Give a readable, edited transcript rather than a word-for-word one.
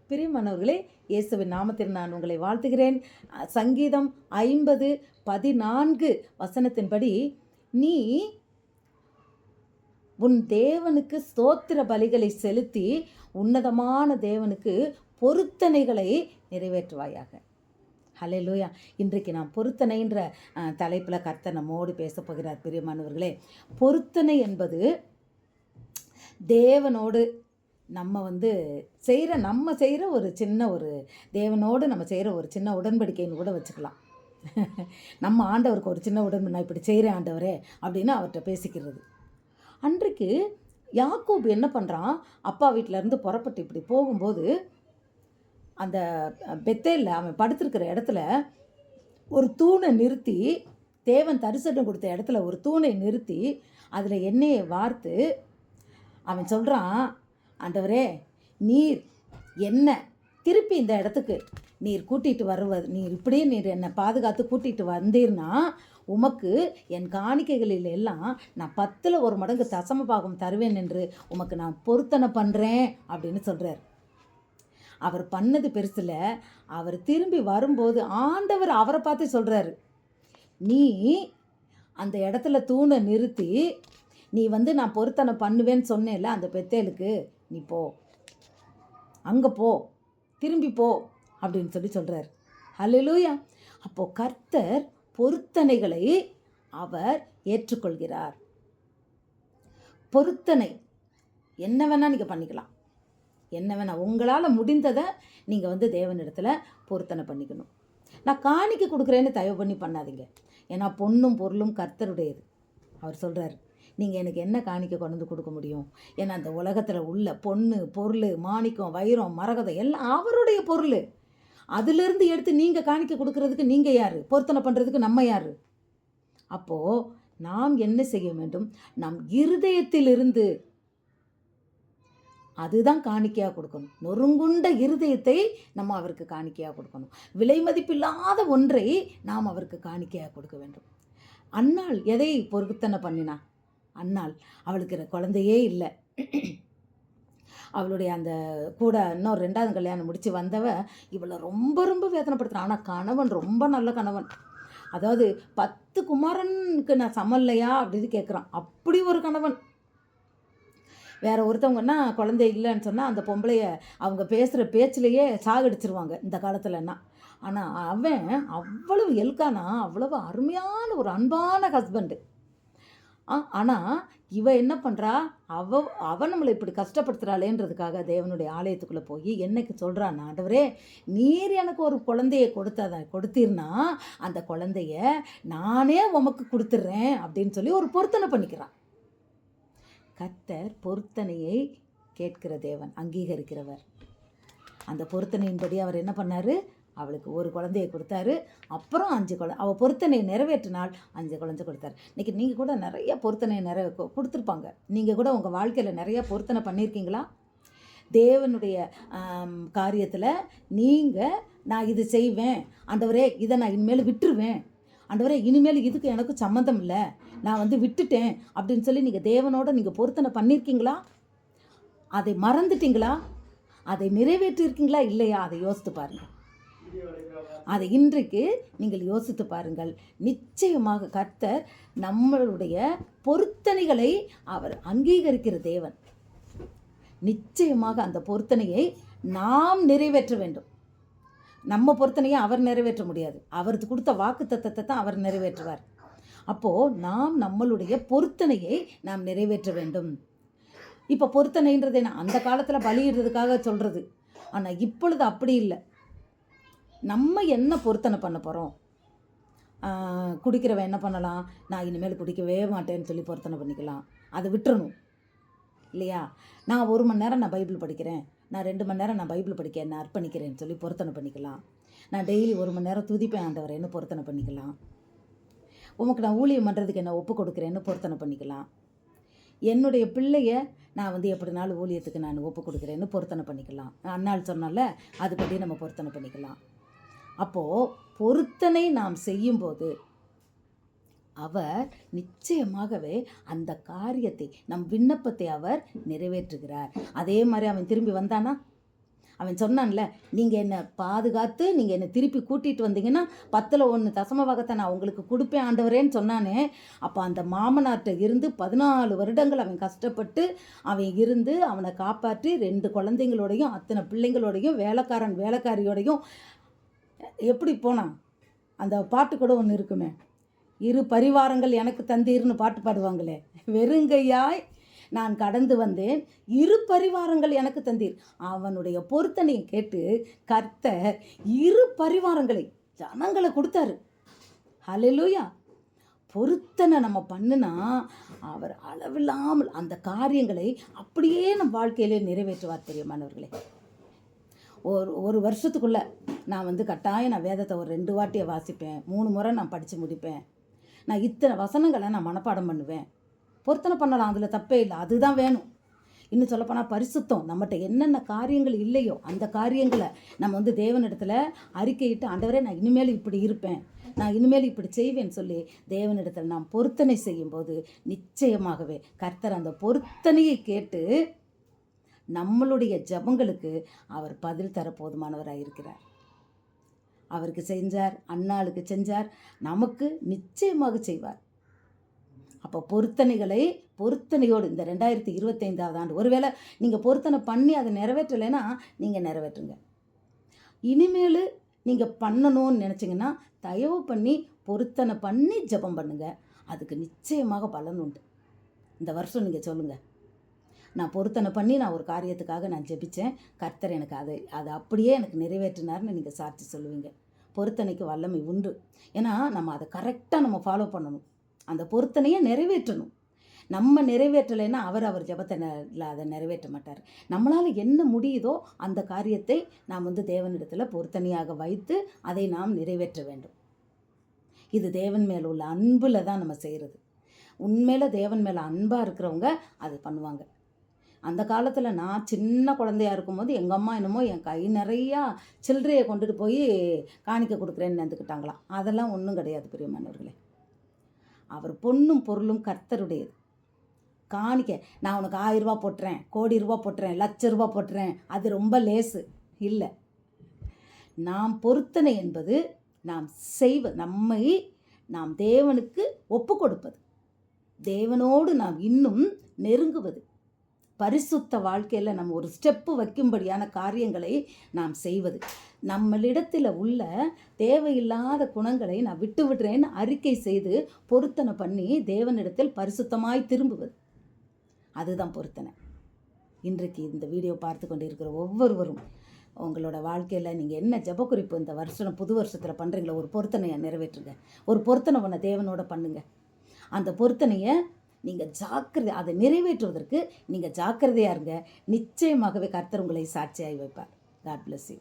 பிரியமானவர்களே, இயேசுவின் நாமத்தில் நான் உங்களை வாழ்த்துகிறேன். சங்கீதம் 50:14 வசனத்தின்படி, நீ உன் தேவனுக்கு ஸ்தோத்திர பலிகளை செலுத்தி உன்னதமான தேவனுக்கு பொருத்தனைகளை நிறைவேற்றுவாயாக. ஹல்லேலூயா. இன்றைக்கு நாம் பொருத்தனைன்ற தலைப்பில் கர்த்தர் நம்மோடு பேச போகிறார். பிரியமானவர்களே, பொருத்தனை என்பது தேவனோடு நம்ம செய்கிற ஒரு சின்ன தேவனோடு நம்ம செய்கிற ஒரு சின்ன உடன்படிக்கைன்னு கூட வச்சுக்கலாம். நம்ம ஆண்டவருக்கு ஒரு சின்ன நான் இப்படி செய்கிறேன் ஆண்டவரே அப்படின்னு அவர்கிட்ட பேசிக்கிறது. அன்றைக்கு யாக்கோபு என்ன பண்ணுறான், அப்பா வீட்டிலேருந்து புறப்பட்டு இப்படி போகும்போது அந்த பெத்தேலில் அவன் படுத்திருக்கிற இடத்துல ஒரு தூணை நிறுத்தி, தேவன் தரிசனம் கொடுத்த இடத்துல ஒரு தூணை நிறுத்தி அதில் எண்ணெயை வார்த்து அவன் சொல்கிறான், ஆண்டவரே, நீர் என்ன திருப்பி இந்த இடத்துக்கு நீர் என்னை பாதுகாத்து கூட்டிகிட்டு வந்தீர்னா உமக்கு என் காணிக்கைகளில் எல்லாம் நான் 10ல் 1 மடங்கு தசம பாகம் தருவேன் என்று உமக்கு நான் பொருத்தனை பண்ணுறேன் அப்படின்னு சொல்கிறார். அவர் பண்ணது பெருசில், அவர் திரும்பி வரும்போது ஆண்டவர் அவரை பார்த்து சொல்கிறாரு, நீ அந்த இடத்துல தூணை நிறுத்தி நீ நான் பொருத்தனை பண்ணுவேன்னு சொன்னேன்ல அந்த பெத்தேலுக்கு, நீ போ, அங்கே போ, திரும்பி போ அப்படின்னு சொல்கிறார். ஹல்லேலூயா. அப்போது கர்த்தர் பொருத்தனைகளை அவர் ஏற்றுக்கொள்கிறார். பொருத்தனை என்ன வேணால் நீங்கள் பண்ணிக்கலாம், என்ன வேணால் உங்களால் முடிந்ததை நீங்கள் தேவனிடத்தில் பொருத்தனை பண்ணிக்கணும். நான் காணிக்கை கொடுக்குறேன்னு தயவு பண்ணி பண்ணாதீங்க. ஏன்னா பொண்ணும் பொருளும் கர்த்தருடையது. அவர் சொல்கிறார், நீங்கள் எனக்கு என்ன காணிக்கை கொண்டு கொடுக்க முடியும்? ஏன்னா அந்த உலகத்தில் உள்ள பொண்ணு பொருள், மாணிக்கம், வைரம், மரகதம் எல்லாம் அவருடைய பொருள். அதிலிருந்து எடுத்து நீங்கள் காணிக்கை கொடுக்கறதுக்கு நீங்கள் யார்? பொருத்தனை பண்ணுறதுக்கு நம்ம யார்? அப்போது நாம் என்ன செய்ய வேண்டும்? நம் இருதயத்திலிருந்து அதுதான் காணிக்கையாக கொடுக்கணும். நொறுங்குண்ட இருதயத்தை நம்ம அவருக்கு காணிக்கையாக கொடுக்கணும். விலை மதிப்பில்லாத ஒன்றை நாம் அவருக்கு காணிக்கையாக கொடுக்க வேண்டும். அன்னாள் எதை பொருத்தனை பண்ணினா? அன்னாள் அவளுக்கு குழந்தையே இல்லை. அவளுடைய அந்த கூட இன்னொரு 2வது கல்யாணம் முடித்து வந்தவ இவளை ரொம்ப ரொம்ப வேதனைப்படுத்துகிறான். ஆனால் கணவன் ரொம்ப நல்ல கணவன். அதாவது 10 குமாரனுக்கு நான் சமல்லையா அப்படின்னு கேட்குறான். அப்படி ஒரு கணவன். வேற ஒருத்தவங்கன்னா குழந்தை இல்லைன்னு சொன்னால் அந்த பொம்பளைய அவங்க பேசுகிற பேச்சிலேயே சாகடிச்சிருவாங்க இந்த காலத்துலன்னா. ஆனால் அவன் அவ்வளவு எல்கானா, அவ்வளவு அருமையான ஒரு அன்பான ஹஸ்பண்டு. ஆனால் இவ என்ன பண்ணுறா, அவன் நம்மளை இப்படி கஷ்டப்படுத்துகிறாளேன்றதுக்காக தேவனுடைய ஆலயத்துக்குள்ளே போய் என்னைக்கு சொல்கிறான், ஆண்டவரே, நீர் எனக்கு ஒரு குழந்தைய கொடுத்தீர்னா அந்த குழந்தைய நானே உமக்கு கொடுத்துட்றேன் அப்படின்னு சொல்லி ஒரு பொருத்தனை பண்ணிக்கிறான். கர்த்தர் பொருத்தனையை கேட்கிற தேவன், அங்கீகரிக்கிறவர். அந்த பொருத்தனையின்படி அவர் என்ன பண்ணார், அவளுக்கு ஒரு குழந்தையை கொடுத்தாரு. அப்புறம் 5 குழந்தை, அவள் பொருத்தனையை நிறைவேற்றினால் 5 குழந்தை கொடுத்தாரு. இன்றைக்கி நீங்கள் கூட நிறைய பொருத்தனையை கொடுத்துருப்பாங்க. நீங்கள் கூட உங்கள் வாழ்க்கையில் நிறையா பொருத்தனை பண்ணியிருக்கீங்களா? தேவனுடைய காரியத்தில் நீங்கள், நான் இது செய்வேன் ஆண்டவரே, இதை நான் இனிமேல் விட்டுருவேன் ஆண்டவரே, இனிமேல் இதுக்கு எனக்கு சம்மந்தம் இல்லை, நான் விட்டுட்டேன் அப்படின்னு சொல்லி நீங்கள் தேவனோட நீங்கள் பொருத்தனை பண்ணியிருக்கீங்களா? அதை மறந்துட்டீங்களா? அதை நிறைவேற்றியிருக்கீங்களா இல்லையா? அதை யோசித்து பாருங்கள். அதை இன்றைக்கு நீங்கள் யோசித்து பாருங்கள். நிச்சயமாக கர்த்தர் நம்மளுடைய பொருத்தனைகளை அவர் அங்கீகரிக்கிற தேவன். நிச்சயமாக அந்த பொருத்தனையை நாம் நிறைவேற்ற வேண்டும். நம்ம பொருத்தனையை அவர் நிறைவேற்ற முடியாது. அவருக்கு கொடுத்த வாக்கு தத்தத்தை தான் அவர் நிறைவேற்றுவார். அப்போது நாம் நம்மளுடைய பொருத்தனையை நாம் நிறைவேற்ற வேண்டும். இப்போ பொருத்தனைன்றது என்ன? அந்த காலத்தில் பலியிடுறதுக்காக சொல்கிறது. ஆனால் இப்பொழுது அப்படி இல்லை. நம்ம என்ன பொருத்தனை பண்ண போகிறோம்? குடிக்கிறவன் என்ன பண்ணலாம், நான் இனிமேல் குடிக்கவே மாட்டேன்னு சொல்லி பொருத்தனை பண்ணிக்கலாம். அதை விட்டுறணும் இல்லையா? நான் 1 மணி நேரம் நான் பைபிள் படிக்கிறேன், நான் 2 மணி நேரம் நான் பைபிள் படிக்க நான் அர்ப்பணிக்கிறேன்னு சொல்லி பொருத்தனை பண்ணிக்கலாம். நான் டெய்லி 1 மணி நேரம் துதிப்பேன் ஆண்டவரேன்னு பொருத்தனை பண்ணிக்கலாம். உமக்கு நான் ஊழியம் பண்ணுறதுக்கு என்ன ஒப்பு கொடுக்குறேன்னு பொருத்தனை பண்ணிக்கலாம். என்னுடைய பிள்ளைய நான் எப்படினாலும் ஊழியத்துக்கு நான் ஒப்பு கொடுக்குறேன்னு பொருத்தனை பண்ணிக்கலாம். அன்னாள் சொன்னால அதுபடி நம்ம பொருத்தனை பண்ணிக்கலாம். அப்போது பொருத்தனை நாம் செய்யும்போது அவர் நிச்சயமாகவே அந்த காரியத்தை, நம் விண்ணப்பத்தை அவர் நிறைவேற்றுகிறார். அதே மாதிரி அவன் திரும்பி வந்தானா? அவன் சொன்னான்ல, நீங்கள் என்னை பாதுகாத்து நீங்கள் என்னை திருப்பி கூட்டிகிட்டு வந்தீங்கன்னா 10ல் 1 தசம பாகத்தை நான் உங்களுக்கு கொடுப்பேன் ஆண்டவரேன்னு சொன்னானே. அப்போ அந்த மாமனார்கிட்ட இருந்து 14 வருடங்கள் அவன் கஷ்டப்பட்டு அவன் இருந்து அவனை காப்பாற்றி 2 குழந்தைங்களோடையும் அத்தனை பிள்ளைங்களோடையும் வேலைக்காரியோடையும் எப்படி போனான்? அந்த பாட்டு கூட ஒன்று இருக்குமே, இரு பரிவாரங்கள் எனக்கு தந்தீர்னு பாட்டு பாடுவாங்களே, வெறுங்கையாய் நான் கடந்து வந்தேன், இரு பரிவாரங்கள் எனக்கு தந்தீர். அவனுடைய பொருத்தனையை கேட்டு கர்த்தர் 2 பரிவாரங்களை ஜனங்களை கொடுத்தாரு. ஹல்லேலூயா. பொருத்தனை நம்ம பண்ணுனா அவர் அளவில்லாமல் அந்த காரியங்களை அப்படியே நம் வாழ்க்கையிலே நிறைவேற்றுவார். தெரியுமானவர்களே, ஒரு வருஷத்துக்குள்ளே நான் கட்டாயம் நான் வேதத்தை ஒரு 2 வாட்டியை வாசிப்பேன், 3 முறை நான் படித்து முடிப்பேன், நான் இத்தனை வசனங்களை நான் மனப்பாடம் பண்ணுவேன். பொருத்தனை பண்ணலாம், அதில் தப்பே இல்லை, அதுதான் வேணும். இன்னும் சொல்லப்போனால் பரிசுத்தம், நம்மகிட்ட என்னென்ன காரியங்கள் இல்லையோ அந்த காரியங்களை நம்ம தேவனிடத்தில் அறிக்கையிட்டு, ஆண்டவரே நான் இனிமேல் இப்படி இருப்பேன், நான் இனிமேல் இப்படி செய்வேன்னு சொல்லி தேவனிடத்தில் நாம் பொருத்தனை செய்யும்போது நிச்சயமாகவே கர்த்தர் அந்த பொருத்தனையை கேட்டு நம்மளுடைய ஜபங்களுக்கு அவர் பதில் தர போதுமானவராக இருக்கிறார். அவருக்கு செஞ்சார், அன்னாளுக்கு செஞ்சார், நமக்கு நிச்சயமாக செய்வார். அப்போ பொருத்தனையோடு இந்த 2025ஆவது ஆண்டு ஒருவேளை நீங்கள் பொருத்தனை பண்ணி அதை நிறைவேற்றலைன்னா நீங்கள் நிறைவேற்றுங்க. இனிமேல் நீங்கள் பண்ணணும்னு நினச்சிங்கன்னா தயவு பண்ணி பொருத்தனை பண்ணி ஜெபம் பண்ணுங்கள். அதுக்கு நிச்சயமாக பலன் உண்டு. இந்த வருஷம் நீங்கள் சொல்லுங்கள், நான் பொருத்தனை பண்ணி நான் ஒரு காரியத்துக்காக நான் ஜெபித்தேன், கர்த்தர் எனக்கு அதை அப்படியே எனக்கு நிறைவேற்றினார்னு நீங்கள் சாட்சி சொல்லுவீங்க. பொருத்தனைக்கு வல்லமை உண்டு. ஏன்னா நம்ம அதை கரெக்டாக நம்ம ஃபாலோ பண்ணணும், அந்த பொருத்தனையை நிறைவேற்றணும். நம்ம நிறைவேற்றலைன்னா அவர் ஜெபத்தை அதை நிறைவேற்ற மாட்டார். நம்மளால் என்ன முடியுதோ அந்த காரியத்தை நாம் தேவனிடத்தில் பொருத்தனையாக வைத்து அதை நாம் நிறைவேற்ற வேண்டும். இது தேவன் மேலே உள்ள அன்பில் தான் நம்ம செய்கிறது. உண்மையில் தேவன் மேலே அன்பாக இருக்கிறவங்க அது பண்ணுவாங்க. அந்த காலத்தில் நான் சின்ன குழந்தையாக இருக்கும்போது எங்கள் அம்மா என்னமோ என் கை நிறையா சில்லறையை கொண்டுட்டு போய் காணிக்க கொடுக்குறேன்னு நினைத்துக்கிட்டாங்களாம். அதெல்லாம் ஒன்றும் கிடையாது பிரியமானவர்களே. அவர் பொன்னும் பொருளும் கர்த்தருடையது. காணிக்க நான் உனக்கு 1000 ரூபா போட்டுறேன், கோடி ரூபா போட்டுறேன், லட்ச ரூபா போட்டுறேன், அது ரொம்ப லேசு இல்லை. நாம் பொருத்தனை என்பது நம்மை நாம் தேவனுக்கு ஒப்பு கொடுப்பது, தேவனோடு நாம் இன்னும் நெருங்குவது, பரிசுத்த வாழ்க்கையில் நம்ம ஒரு ஸ்டெப்பு வைக்கும்படியான காரியங்களை நாம் செய்வது, நம்மளிடத்தில் உள்ள தேவையில்லாத குணங்களை நான் விட்டு விடுறேன்னு அறிக்கை செய்து பொருத்தனை பண்ணி தேவனிடத்தில் பரிசுத்தமாய் திரும்புவது, அதுதான் பொருத்தனை. இன்றைக்கு இந்த வீடியோ பார்த்து கொண்டு இருக்கிற ஒவ்வொருவரும் உங்களோட வாழ்க்கையில் நீங்கள் என்ன ஜெபக்குறிப்பு இந்த வருஷம் புது வருஷத்தில் பண்ணுறீங்களோ ஒரு பொருத்தனையை நிறைவேற்றுங்க. ஒரு பொருத்தனை பண்ண தேவனோட பண்ணுங்க. அந்த பொருத்தனையை நீங்கள் அதை நிறைவேற்றுவதற்கு நீங்கள் ஜாக்கிரதையாக இருங்க. நிச்சயமாகவே கர்த்தர் உங்களை சாட்சியாகி வைப்பார். God bless you.